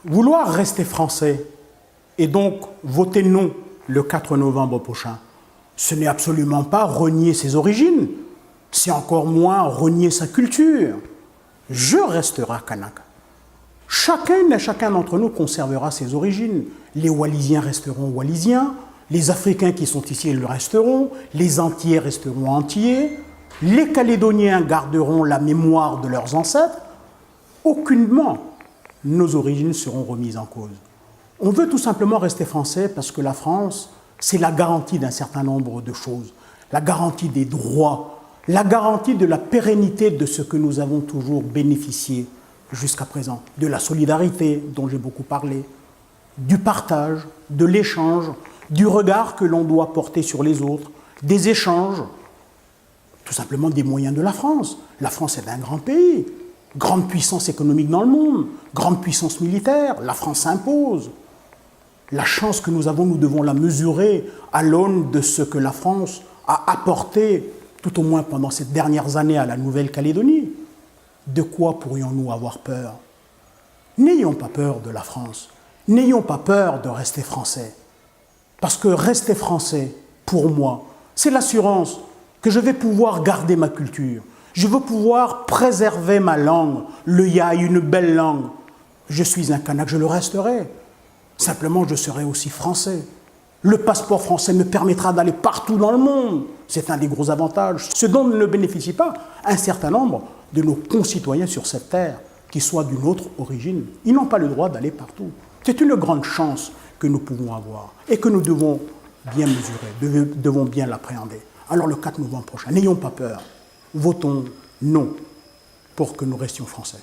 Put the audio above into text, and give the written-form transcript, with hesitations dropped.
Vouloir rester français et donc voter non le 4 novembre prochain, ce n'est absolument pas renier ses origines, c'est encore moins renier sa culture. Je resterai Kanaka. Chacune et chacun d'entre nous conservera ses origines. Les Wallisiens resteront Wallisiens, les Africains qui sont ici le resteront, les Antillais resteront Antillais, les Calédoniens garderont la mémoire de leurs ancêtres. Aucunement nos origines seront remises en cause. On veut tout simplement rester français parce que la France, c'est la garantie d'un certain nombre de choses, la garantie des droits, la garantie de la pérennité de ce que nous avons toujours bénéficié jusqu'à présent, de la solidarité dont j'ai beaucoup parlé, du partage, de l'échange, du regard que l'on doit porter sur les autres, des échanges, tout simplement des moyens de la France. La France est un grand pays, grande puissance économique dans le monde, grande puissance militaire, la France s'impose. La chance que nous avons, nous devons la mesurer à l'aune de ce que la France a apporté, tout au moins pendant ces dernières années, à la Nouvelle-Calédonie. De quoi pourrions-nous avoir peur? N'ayons pas peur de la France, n'ayons pas peur de rester français. Parce que rester français, pour moi, c'est l'assurance que je vais pouvoir garder ma culture. Je veux pouvoir préserver ma langue. Le Yai, une belle langue. Je suis un Kanak, je le resterai. Simplement, je serai aussi français. Le passeport français me permettra d'aller partout dans le monde. C'est un des gros avantages. Ce dont ne bénéficient pas un certain nombre de nos concitoyens sur cette terre, qui soient d'une autre origine. Ils n'ont pas le droit d'aller partout. C'est une grande chance que nous pouvons avoir et que nous devons bien mesurer, devons bien l'appréhender. Alors le 4 novembre prochain, n'ayons pas peur. Votons non pour que nous restions français.